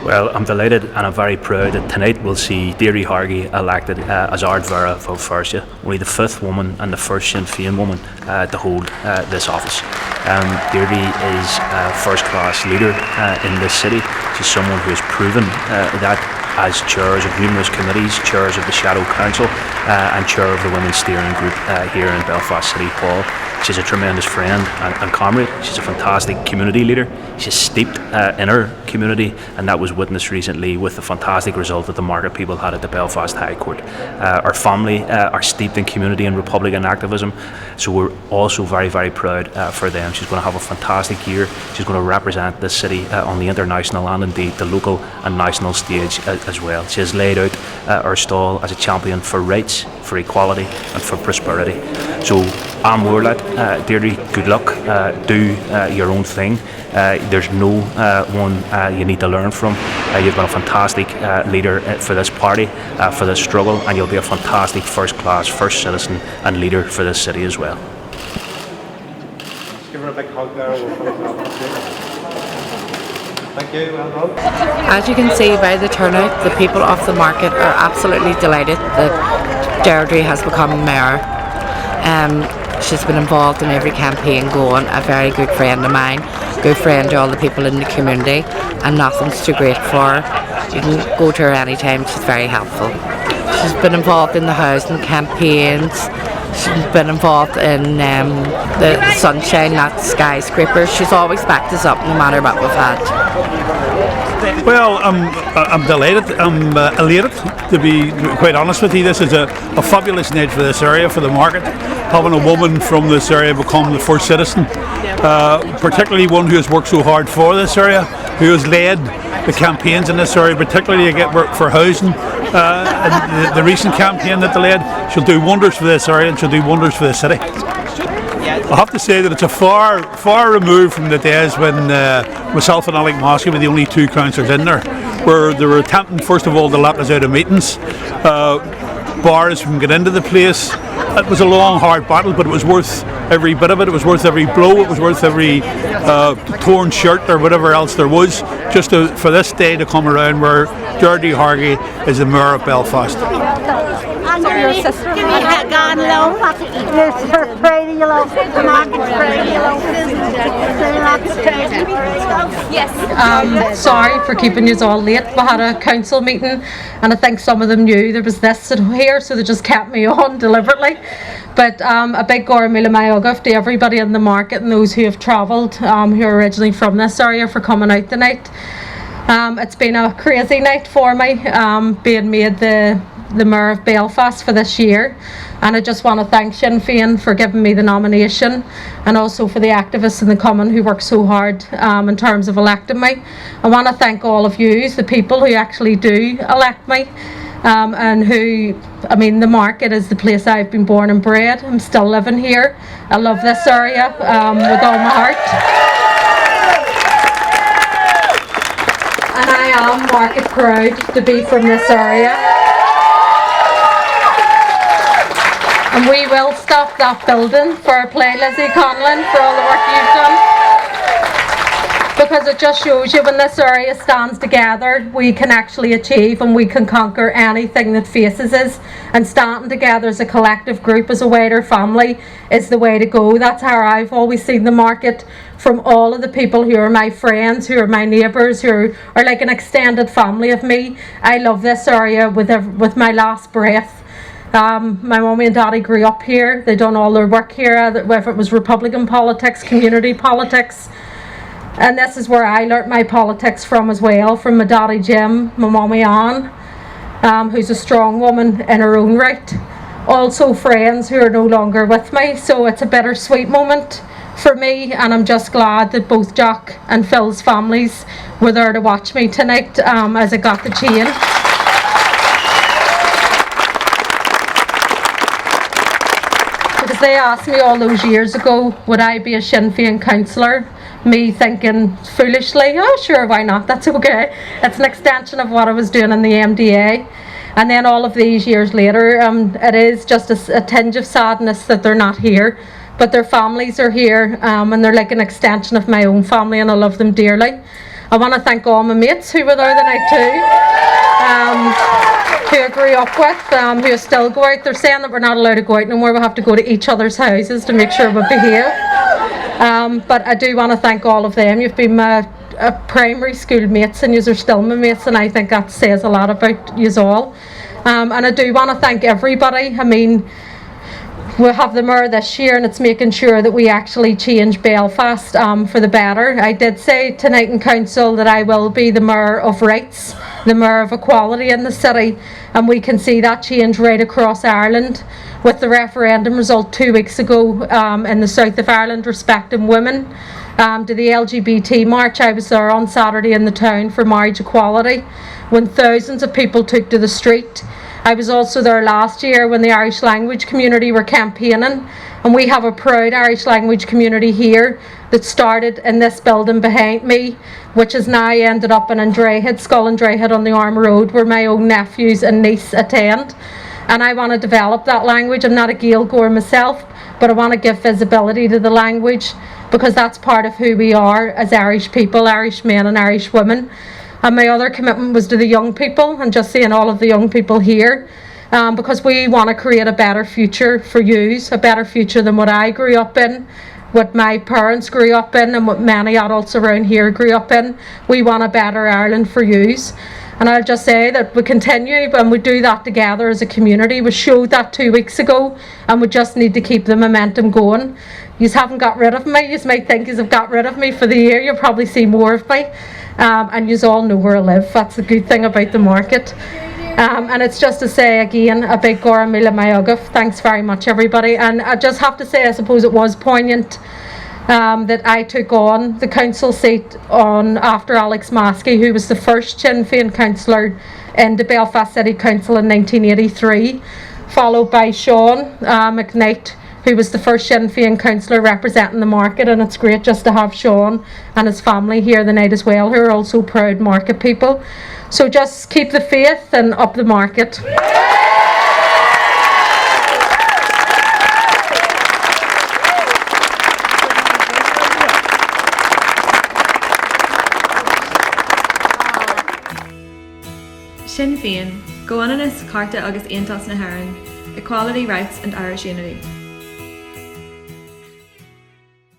Well, I'm delighted and I'm very proud that tonight we'll see Deirdre Hargey elected as Ard Vera of Belfast, only the 5th woman and the first Sinn Féin woman to hold this office. Deirdre is a first-class leader in this city. She's someone who has proven that as chairs of numerous committees, chairs of the Shadow Council and chair of the Women's Steering Group here in Belfast City Hall. She's a tremendous friend and comrade. She's a fantastic community leader. She's steeped in her community, and that was witnessed recently with the fantastic result that the market people had at the Belfast High Court. Our family are steeped in community and Republican activism, so we're also very, very proud for them. She's going to have a fantastic year. She's going to represent this city on the international and indeed the local and national stage as well. She has laid out her stall as a champion for rights, for equality and for prosperity. So I'm Warlat. Deirdre, good luck. Do your own thing. There's no one you need to learn from. You've been a fantastic leader for this party, for this struggle, and you'll be a fantastic first-class, first citizen and leader for this city as well. Give her a big hug there. Thank you. Well done. As you can see by the turnout, the people of the market are absolutely delighted that Deirdre has become mayor. She's been involved in every campaign going, a very good friend of mine, good friend to all the people in the community, and nothing's too great for her. You can go to her anytime, she's very helpful. She's been involved in the housing campaigns, she's been involved in the sunshine, not skyscrapers. She's always backed us up no matter what we've had. Well, I'm delighted, I'm elated, to be quite honest with you. This is a fabulous night for this area, for the market. Having a woman from this area become the first citizen, particularly one who has worked so hard for this area, who has led the campaigns in this area, particularly to get work for housing. And the recent campaign that they led, she'll do wonders for this area and she'll do wonders for the city. I have to say that it's a far removed from the days when myself and Alec Mosky were the only two councillors in there, where they were attempting first of all to lock us out of meetings, bars from getting into the place. It was a long, hard battle, but it was worth every bit of it. It was worth every blow. It was worth every torn shirt or whatever else there was, just for this day to come around where Deirdre Hargey is the mayor of Belfast. Your sister had gone low. Yes. Sorry for keeping you all late. We had a council meeting, and I think some of them knew there was this here, so they just kept me on deliberately. But a big Gormila Mayogaf to everybody in the market and those who have travelled, who are originally from this area, for coming out tonight. It's been a crazy night for me, being made the Mayor of Belfast for this year, and I just want to thank Sinn Féin for giving me the nomination, and also for the activists in the Common who worked so hard in terms of electing me. I want to thank all of you, the people who actually do elect me, and who, I mean, the market is the place I've been born and bred. I'm still living here. I love this area with all my heart. And I am market proud to be from this area. And we will stop that building for play, Lizzie Conlon, for all the work you've done. Because it just shows you when this area stands together, we can actually achieve and we can conquer anything that faces us. And standing together as a collective group, as a wider family, is the way to go. That's how I've always seen the market, from all of the people who are my friends, who are my neighbours, who are like an extended family of me. I love this area with my last breath. My mummy and daddy grew up here. They done all their work here, whether it was Republican politics, community politics, and this is where I learnt my politics from as well, from my daddy Jim, my mummy Anne, who's a strong woman in her own right. Also friends who are no longer with me, so it's a bittersweet moment for me, and I'm just glad that both Jack and Phil's families were there to watch me tonight as I got the chain. Because they asked me all those years ago, would I be a Sinn Féin councillor? Me thinking foolishly, oh sure, why not, that's okay. It's an extension of what I was doing in the MDA. And then all of these years later, it is just a tinge of sadness that they're not here. But their families are here, and they're like an extension of my own family, and I love them dearly. I want to thank all my mates who were there the night too, who I grew up with, who still go out. They're saying that we're not allowed to go out no more. We have to go to each other's houses to make sure we behave. But I do want to thank all of them. You've been my primary school mates, and you are still my mates, and I think that says a lot about you all. And I do want to thank everybody. I mean, we have the mayor this year, and it's making sure that we actually change Belfast for the better. I did say tonight in council that I will be the mayor of rights, the mayor of equality in the city, and we can see that change right across Ireland with the referendum result 2 weeks ago in the south of Ireland respecting women. To the LGBT march, I was there on Saturday in the town for marriage equality when thousands of people took to the street. I was also there last year when the Irish language community were campaigning, and we have a proud Irish language community here that started in this building behind me, which has now ended up in Andrehead, Skull and Andrehead on the Arm Road, where my own nephews and niece attend. And I want to develop that language. I'm not a Gaeilgeoir myself, but I want to give visibility to the language because that's part of who we are as Irish people, Irish men and Irish women. And my other commitment was to the young people, and just seeing all of the young people here, because we want to create a better future for yous, a better future than what I grew up in, what my parents grew up in, and what many adults around here grew up in. We want a better Ireland for yous. And I'll just say that we continue and we do that together as a community. We showed that 2 weeks ago, and we just need to keep the momentum going. You haven't got rid of me. You might think you have got rid of me for the year. You'll probably see more of me. And you all know where I live. That's the good thing about the market. And it's just to say again, a big Gora Mila Mayogaf. Thanks very much, everybody. And I just have to say, I suppose it was poignant that I took on the council seat after Alex Maskey, who was the first Sinn Féin councillor in the Belfast City Council in 1983, followed by Sean McKnight, who was the first Sinn Féin councillor representing the market. And it's great just to have Sean and his family here tonight as well, who are also proud market people. So just keep the faith and up the market. Sinn Féin, Goananus, Carta agus Aontas na HÉireann, Equality, Rights and Irish Unity.